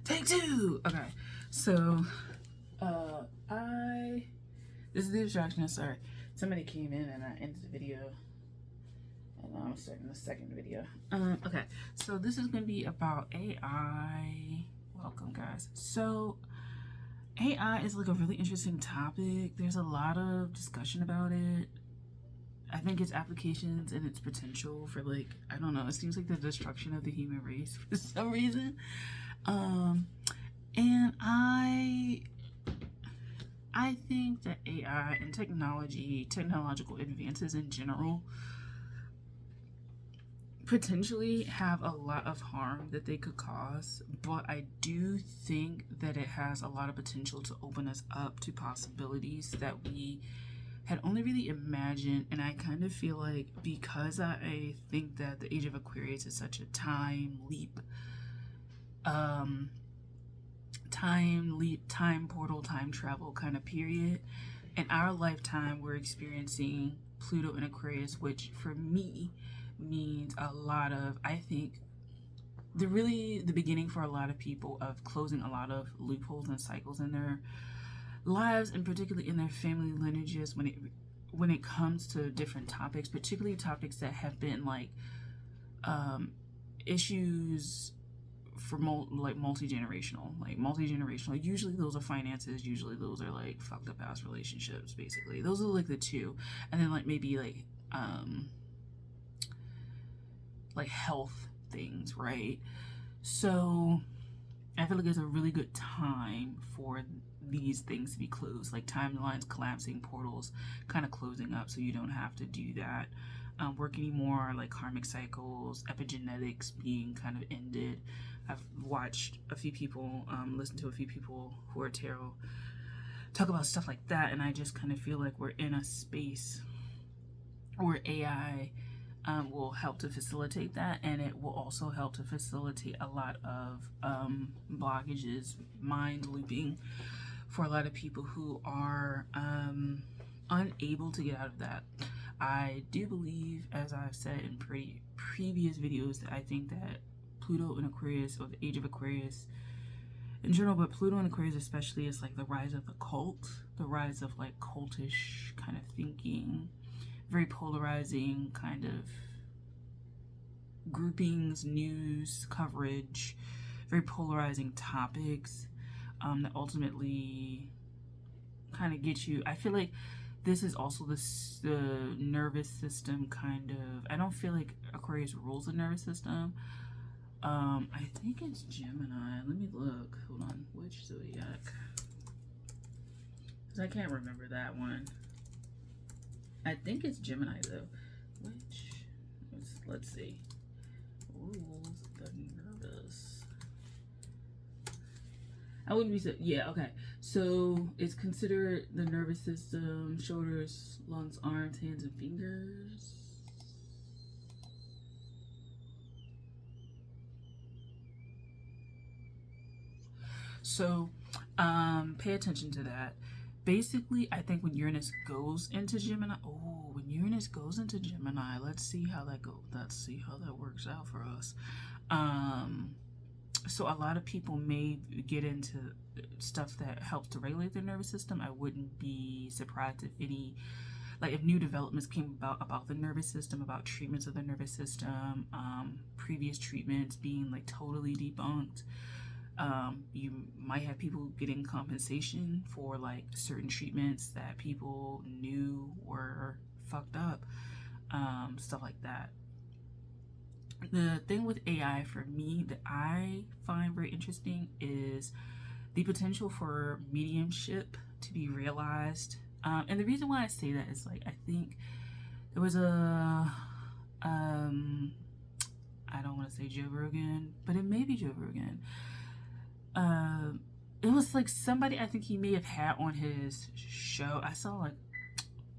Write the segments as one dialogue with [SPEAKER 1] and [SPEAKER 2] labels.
[SPEAKER 1] Take two. Okay, so this is the distraction. Sorry, somebody came in and I ended the video, and now I'm starting the second video. Okay, so this is gonna be about AI. Welcome, guys. So AI is like a really interesting topic. There's a lot of discussion about it. I think its applications and its potential for, like, I don't know, it seems like the destruction of the human race for some reason. And I think that AI and technological advances in general, potentially have a lot of harm that they could cause, but I do think that it has a lot of potential to open us up to possibilities that we had only really imagined. And I kind of feel like, because I think that the age of Aquarius is such a time portal, time travel kind of period. In our lifetime, we're experiencing Pluto in Aquarius, which for me means a lot of, I think, the beginning for a lot of people of closing a lot of loopholes and cycles in their lives, and particularly in their family lineages when it comes to different topics, particularly topics that have been like issues for multi-generational. Usually those are finances, usually those are like fucked up ass relationships. Basically those are like the two, and then like maybe like health things, right? So I feel like it's a really good time for these things to be closed, like timelines collapsing, portals kind of closing up, so you don't have to do that work anymore, like karmic cycles, epigenetics being kind of ended. I've watched a few people, listened to a few people who are tarot talk about stuff like that, and I just kind of feel like we're in a space where AI will help to facilitate that, and it will also help to facilitate a lot of blockages, mind looping, for a lot of people who are unable to get out of that. I do believe, as I've said in previous videos, that I think that Pluto in Aquarius, or the age of Aquarius in general, but Pluto in Aquarius especially, is like the rise of the cult, the rise of like cultish kind of thinking, very polarizing kind of groupings, news coverage, very polarizing topics that ultimately kind of get you. I feel like this is also the nervous system kind of. I don't feel like Aquarius rules the nervous system. I think it's Gemini. Let me look. Hold on. Which zodiac? Because I can't remember that one. I think it's Gemini though. Which, let's see. Rules the nervous. I wouldn't be so, yeah, okay. So it's considered the nervous system, shoulders, lungs, arms, hands, and fingers. So pay attention to that. Basically, I think when Uranus goes into Gemini, let's see how that goes. Let's see how that works out for us. So a lot of people may get into stuff that helps to regulate their nervous system. I wouldn't be surprised if if new developments came about the nervous system, about treatments of the nervous system, previous treatments being like totally debunked. You might have people getting compensation for like certain treatments that people knew were fucked up, stuff like that. The thing with AI for me that I find very interesting is the potential for mediumship to be realized. And the reason why I say that is, like, I think there was a I don't want to say Joe Rogan, but it may be Joe Rogan. It was like somebody, I think he may have had on his show. I saw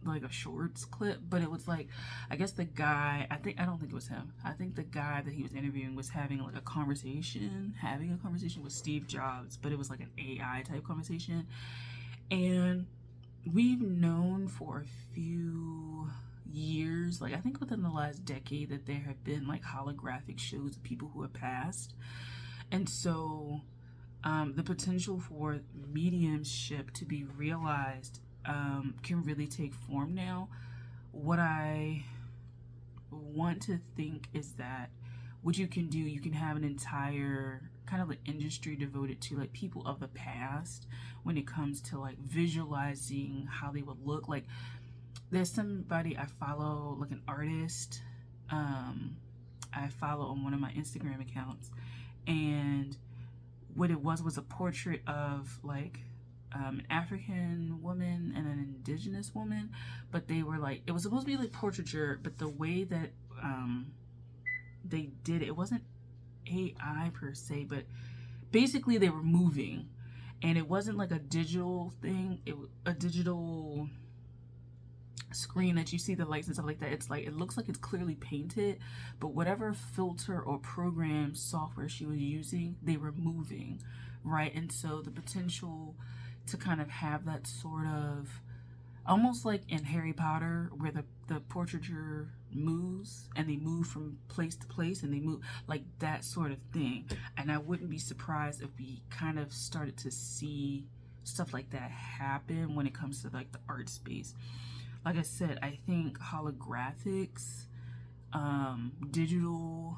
[SPEAKER 1] like a shorts clip, but it was like, I guess the guy, I don't think it was him. I think the guy that he was interviewing was having a conversation with Steve Jobs, but it was like an AI type conversation. And we've known for a few years, like I think within the last decade, that there have been like holographic shows of people who have passed. And so the potential for mediumship to be realized can really take form now. What I want to think is that what you can do, you can have an entire kind of like industry devoted to like people of the past when it comes to like visualizing how they would look. Like there's somebody I follow, like an artist, I follow on one of my Instagram accounts, and what it was a portrait of like an African woman and an indigenous woman, but they were like, it was supposed to be like portraiture, but the way that they did it, it wasn't AI per se, but basically they were moving, and it wasn't like a digital thing, a digital screen that you see the lights and stuff like that. It's like, it looks like it's clearly painted, but whatever filter or program software she was using, they were moving, right? And so the potential to kind of have that sort of, almost like in Harry Potter where the portraiture moves and they move from place to place and they move like that sort of thing. And I wouldn't be surprised if we kind of started to see stuff like that happen when it comes to like the art space. Like I said, I think holographics, digital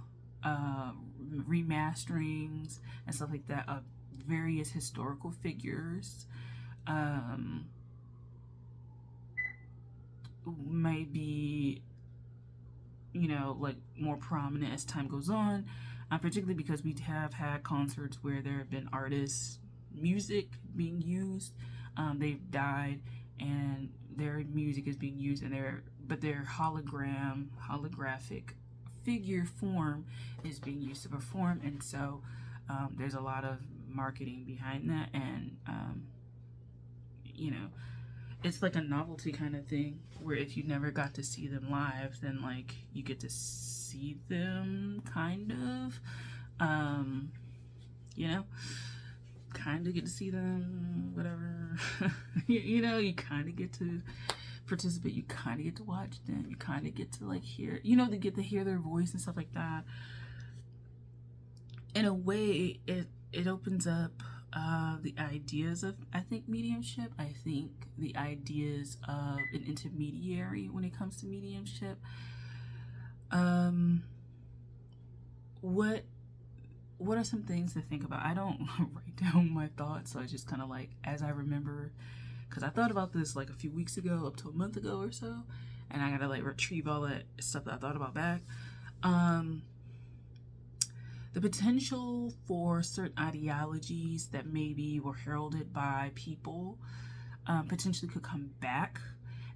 [SPEAKER 1] remasterings and stuff like that of various historical figures might be, you know, like more prominent as time goes on, particularly because we have had concerts where there have been artists' music being used. They've died and their music is being used, and their holographic figure form is being used to perform, and so there's a lot of marketing behind that, and you know, it's like a novelty kind of thing where if you never got to see them live, then like you get to see them kind of, you know, kind of get to see them, whatever. You know, you kind of get to participate, you kind of get to watch them, you kind of get to like hear, you know, they get to hear their voice and stuff like that. In a way, it opens up the ideas of, I think, mediumship. I think the ideas of an intermediary when it comes to mediumship. What are some things to think about? I don't write down my thoughts, so I just kind of like, as I remember, because I thought about this like a few weeks ago, up to a month ago or so, and I gotta like retrieve all that stuff that I thought about back. The potential for certain ideologies that maybe were heralded by people potentially could come back,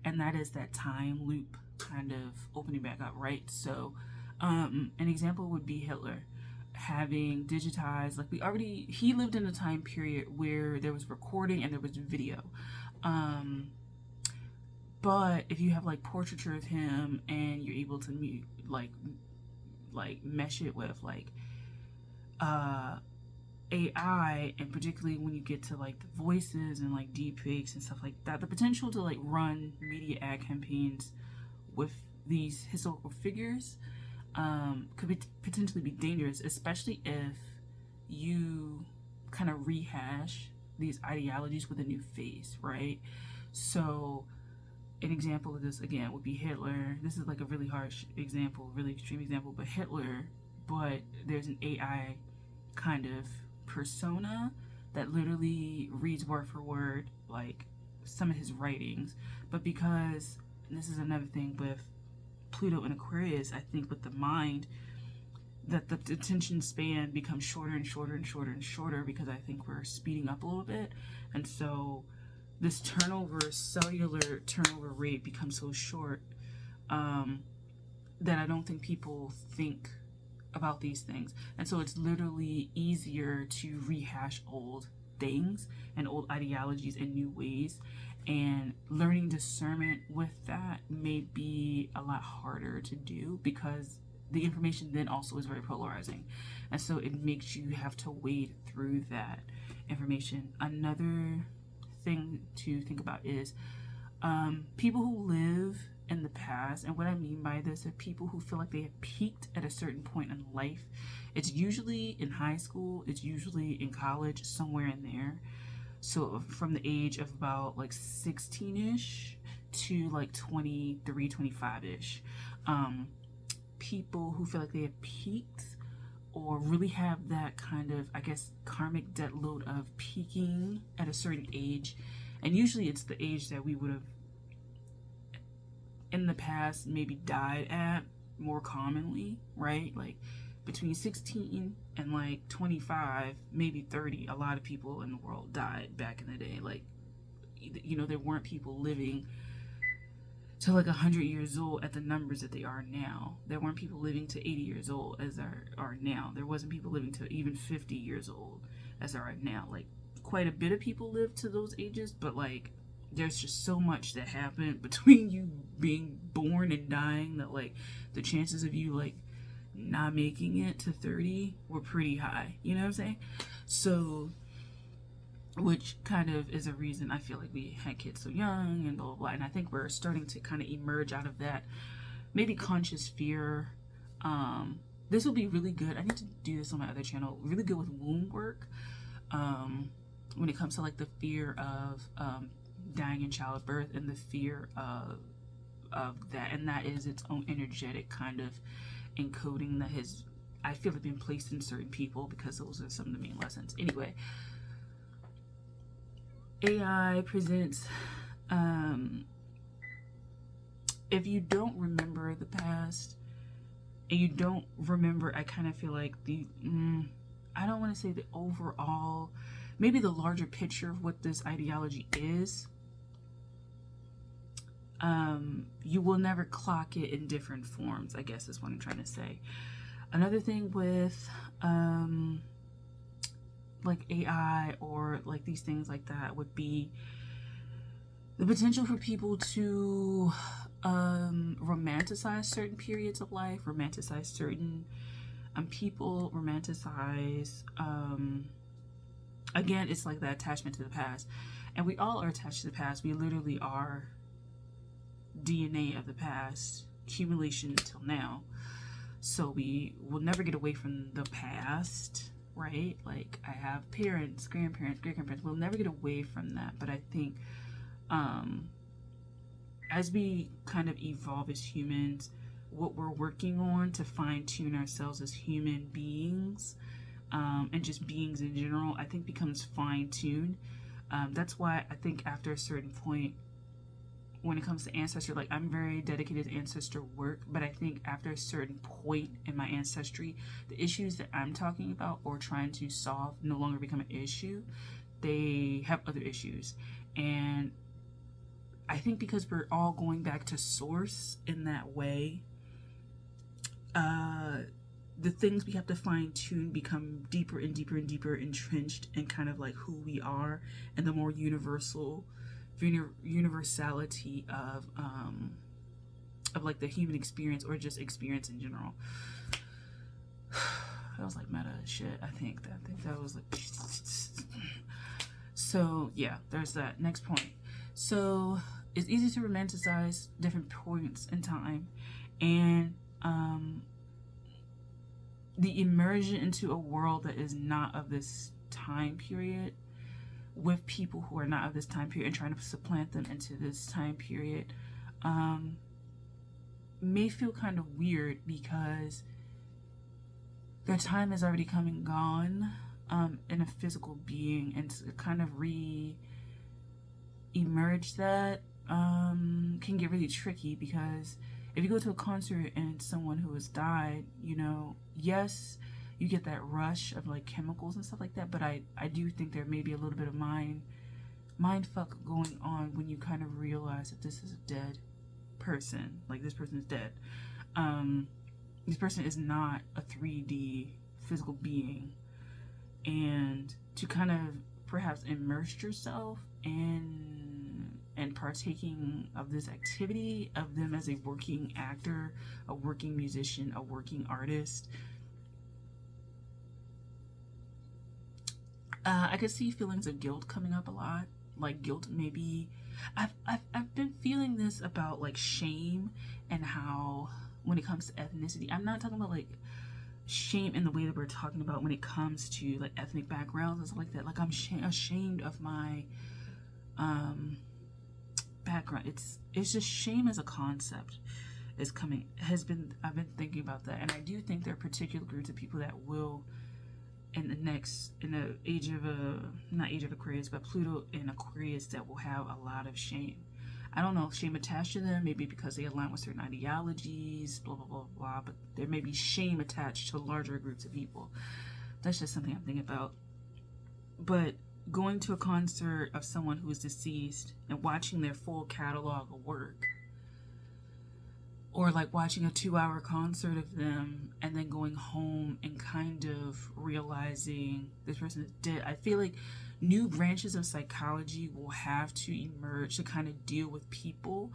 [SPEAKER 1] and that is that time loop kind of opening back up, right? So an example would be Hitler having digitized, like he lived in a time period where there was recording and there was video. But if you have like portraiture of him and you're able to like mesh it with like AI, and particularly when you get to like the voices and like deep fakes and stuff like that, the potential to like run media ad campaigns with these historical figures could potentially be dangerous, especially if you kind of rehash these ideologies with a new face, right? So an example of this again would be Hitler. This is like a really harsh example, really extreme example, but Hitler, but there's an AI kind of persona that literally reads word for word like some of his writings. But because, and this is another thing with Pluto and Aquarius, I think with the mind, that the attention span becomes shorter and shorter and shorter and shorter because I think we're speeding up a little bit. And so this cellular turnover rate becomes so short that I don't think people think about these things. And so it's literally easier to rehash old things and old ideologies in new ways, and learning discernment with that may be a lot harder to do because the information then also is very polarizing, and so it makes you have to wade through that information. Another thing to think about is people who live in the past, and what I mean by this are people who feel like they have peaked at a certain point in life It's usually in high school, it's usually in college, somewhere in there. So from the age of about like 16-ish to like 23, 25-ish. People who feel like they have peaked or really have that kind of, I guess, karmic debt load of peaking at a certain age. And usually it's the age that we would have in the past maybe died at more commonly, right? Like between 16 and like 25, maybe 30, a lot of people in the world died back in the day. Like, you know, there weren't people living to like 100 years old at the numbers that they are now. There weren't people living to 80 years old as there are now. There wasn't people living to even 50 years old as there are now. Like, quite a bit of people live to those ages, but like there's just so much that happened between you being born and dying that like the chances of you like not making it to 30 were pretty high. You know what I'm saying? So, which kind of is a reason I feel like we had kids so young and blah, blah, blah. And I think we're starting to kind of emerge out of that maybe conscious fear. This will be really good. I need to do this on my other channel. Really good with womb work. When it comes to like the fear of dying in childbirth and the fear of that. And that is its own energetic kind of encoding that has, I feel, been placed in certain people, because those are some of the main lessons. Anyway, AI presents, if you don't remember the past and you don't remember, I kind of feel like I don't want to say the overall, maybe the larger picture of what this ideology is, you will never clock it in different forms, I guess is what I'm trying to say. Another thing with like AI or like these things like that would be the potential for people to romanticize certain periods of life, romanticize certain people, romanticize again, it's like that attachment to the past. And we all are attached to the past. We literally are DNA of the past, accumulation until now. So we will never get away from the past, right? Like, I have parents, grandparents, great-grandparents. We'll never get away from that. But I think as we kind of evolve as humans, what we're working on to fine-tune ourselves as human beings, and just beings in general, I think becomes fine-tuned. That's why I think after a certain point, when it comes to ancestry, like, I'm very dedicated to ancestor work, but I think after a certain point in my ancestry, the issues that I'm talking about or trying to solve no longer become an issue. They have other issues. And I think because we're all going back to source in that way, the things we have to fine tune become deeper and deeper and deeper entrenched in kind of like who we are, and the more universality of like the human experience, or just experience in general. That was like meta shit. I think that was like so yeah, there's that. Next point. So it's easy to romanticize different points in time, and the immersion into a world that is not of this time period, with people who are not of this time period, and trying to supplant them into this time period, may feel kind of weird, because their time is already come and gone in a physical being, and to kind of re-emerge that can get really tricky, because if you go to a concert and it's someone who has died, you know, yes, you get that rush of like chemicals and stuff like that, but I do think there may be a little bit of mind fuck going on when you kind of realize that this is a dead person. Like, this person is dead. This person is not a 3D physical being. And to kind of perhaps immerse yourself in and partaking of this activity of them as a working actor, a working musician, a working artist, I could see feelings of guilt coming up a lot. Like, guilt maybe, I've been feeling this about like shame, and how when it comes to ethnicity, I'm not talking about like shame in the way that we're talking about when it comes to like ethnic backgrounds and stuff like that. Like I'm ashamed of my background. It's just shame as a concept I've been thinking about that, and I do think there are particular groups of people that will in the age of not age of Aquarius, but Pluto in Aquarius, that will have a lot of shame. I don't know if shame attached to them, maybe because they align with certain ideologies, blah blah blah blah, but there may be shame attached to larger groups of people. That's just something I'm thinking about. But going to a concert of someone who is deceased and watching their full catalog of work, or like watching a 2-hour concert of them and then going home and kind of realizing this person is dead. I feel like new branches of psychology will have to emerge to kind of deal with people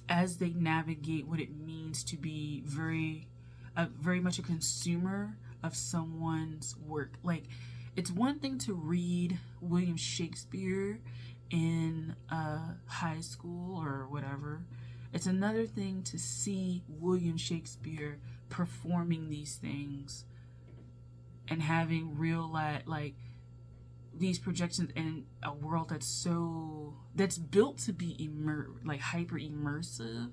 [SPEAKER 1] as they navigate what it means to be very much a consumer of someone's work. Like, it's one thing to read William Shakespeare in high school or whatever. It's another thing to see William Shakespeare performing these things and having real like these projections in a world that's built to be hyper immersive.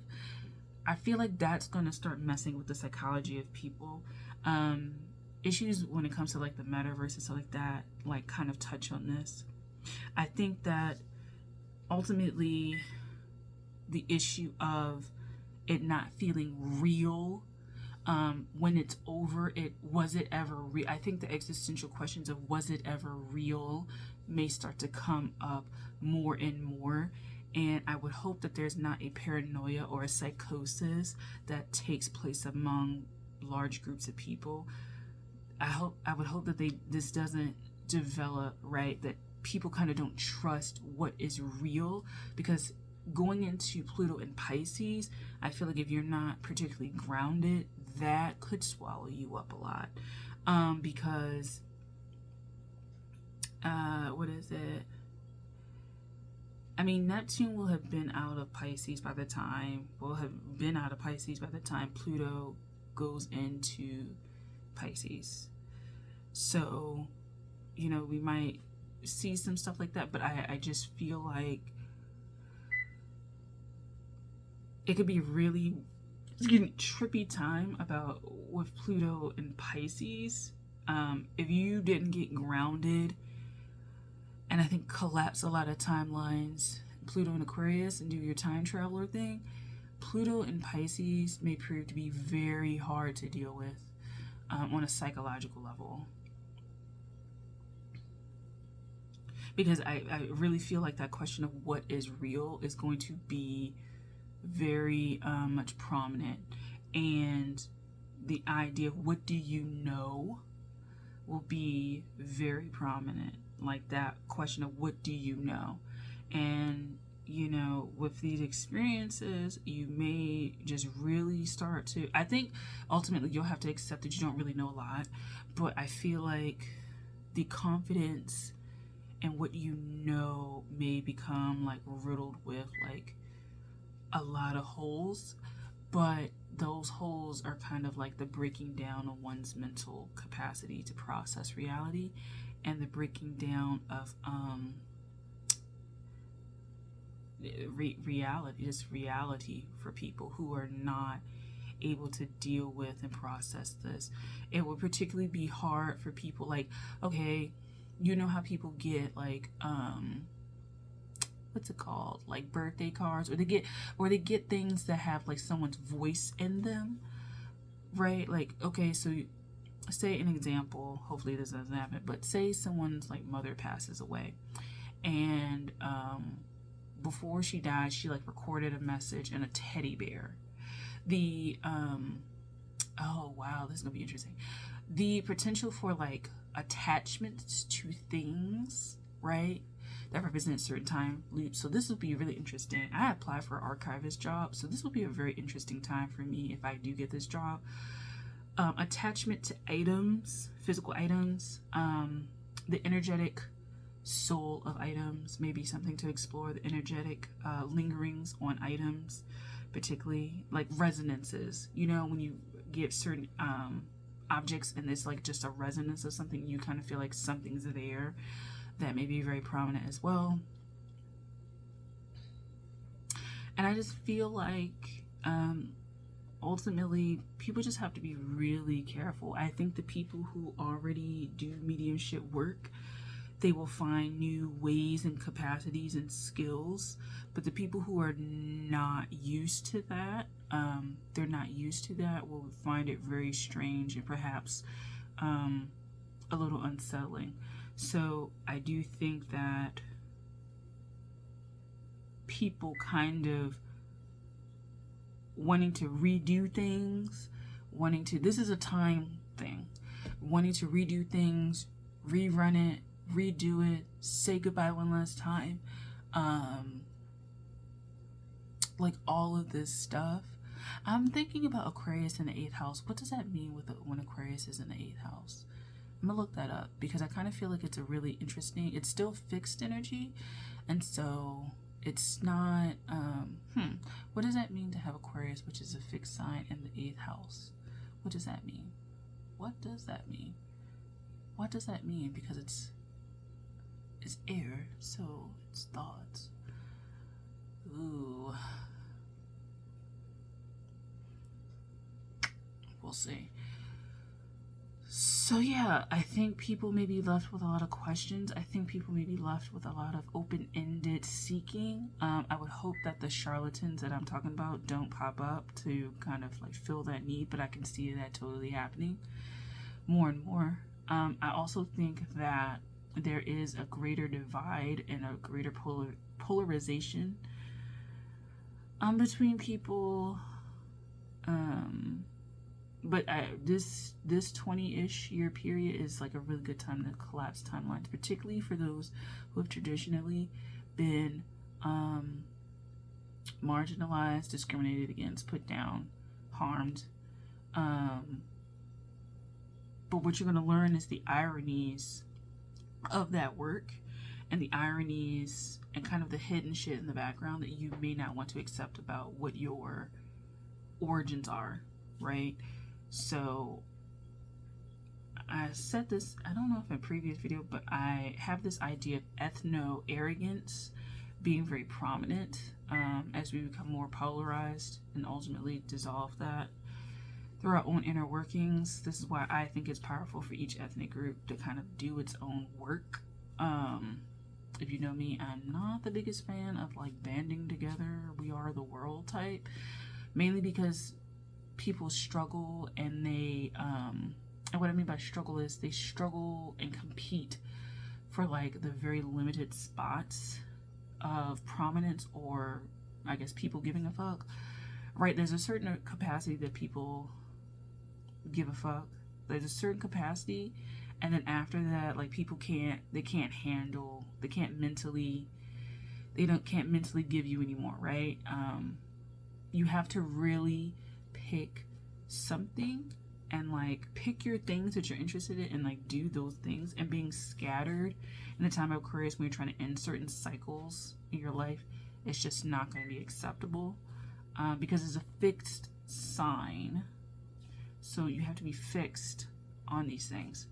[SPEAKER 1] I feel like that's going to start messing with the psychology of people. Issues when it comes to like the metaverse and stuff like that, like kind of touch on this. I think that ultimately the issue of it not feeling real when it's over, was it ever real? I think the existential questions of was it ever real may start to come up more and more, and I would hope that there's not a paranoia or a psychosis that takes place among large groups of people. I would hope that this doesn't develop, right, that people kind of don't trust what is real, because going into Pluto in Pisces, I feel like if you're not particularly grounded, that could swallow you up a lot. Because what is it? I mean, Neptune will have been out of Pisces by the time Pluto goes into Pisces. So, we might see some stuff like that, but I just feel like it could be really trippy time with Pluto and Pisces. If you didn't get grounded and I think collapse a lot of timelines, Pluto and Aquarius, and do your time traveler thing, Pluto and Pisces may prove to be very hard to deal with on a psychological level. Because I really feel like that question of what is real is going to be very much prominent, and the idea of what do you know will be very prominent. Like that question of what do you know, and with these experiences you may just really start to, I think ultimately you'll have to accept that you don't really know a lot, but I feel like the confidence and what you know may become like riddled with like a lot of holes, but those holes are kind of like the breaking down of one's mental capacity to process reality, and the breaking down of reality for people who are not able to deal with and process this. It would particularly be hard for people like, okay, how people get like what's it called, like birthday cards, or they get things that have like someone's voice in them, right? Like, okay, so say an example, hopefully this doesn't happen, but say someone's like mother passes away, and before she died, she like recorded a message in a teddy bear. Oh wow, this is gonna be interesting. The potential for like attachments to things, right, that represent certain time loops. So this will be really interesting. I applied for an archivist job, so this will be a very interesting time for me if I do get this job. Attachment to items, physical items, the energetic soul of items, maybe something to explore, the energetic lingerings on items, particularly like resonances. When you get certain objects and there's like just a resonance of something, you kind of feel like something's there that may be very prominent as well. And I just feel like ultimately people just have to be really careful. I think the people who already do mediumship work, they will find new ways and capacities and skills, but the people who are not used to that, they're not used to that, will find it very strange and perhaps a little unsettling. So I do think that people kind of wanting to redo things, this is a time thing, wanting to redo things, rerun it, redo it, say goodbye one last time, like all of this stuff. I'm thinking about Aquarius in the 8th house. What does that mean when Aquarius is in the 8th house? I'm gonna look that up because I kind of feel like it's a really interesting, it's still fixed energy, and so it's not, what does that mean to have Aquarius, which is a fixed sign, in the 8th house? What does that mean? What does that mean? What does that mean? Because it's air, so it's thoughts. Ooh. We'll see. So yeah, I think people may be left with a lot of questions. I think people may be left with a lot of open-ended seeking. I would hope that the charlatans that I'm talking about don't pop up to kind of like fill that need, but I can see that totally happening more and more. I also think that there is a greater divide and a greater polarization between people. But this 20-ish year period is like a really good time to collapse timelines, particularly for those who have traditionally been marginalized, discriminated against, put down, harmed. But what you're going to learn is the ironies of that work, and the ironies and kind of the hidden shit in the background that you may not want to accept about what your origins are, right? So I said this, I don't know if in a previous video, but I have this idea of ethno-arrogance being very prominent as we become more polarized and ultimately dissolve that through our own inner workings. This is why I think it's powerful for each ethnic group to kind of do its own work. If you know me, I'm not the biggest fan of like banding together, we are the world type, mainly because people struggle and they and what I mean by struggle is they struggle and compete for like the very limited spots of prominence, or I guess people giving a fuck, right? There's a certain capacity that people give a fuck. There's a certain capacity, and then after that, like people can't handle, they can't mentally give you anymore, right? You have to really pick something and like pick your things that you're interested in and like do those things. And being scattered in the time of Aquarius, when you're trying to end certain cycles in your life, it's just not going to be acceptable because it's a fixed sign. So you have to be fixed on these things.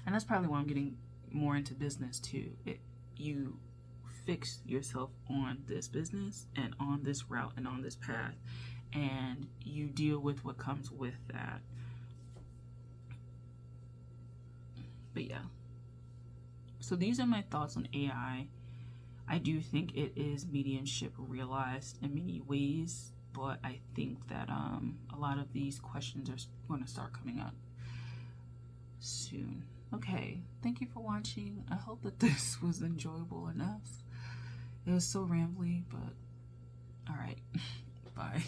[SPEAKER 1] And that's probably why I'm getting more into business too. You fix yourself on this business and on this route and on this path, and you deal with what comes with that. But yeah, so these are my thoughts on AI. I do think it is mediumship realized in many ways, but I think that a lot of these questions are going to start coming up soon. Okay, thank you for watching. I hope that this was enjoyable enough. It was so rambly, but all right. Bye.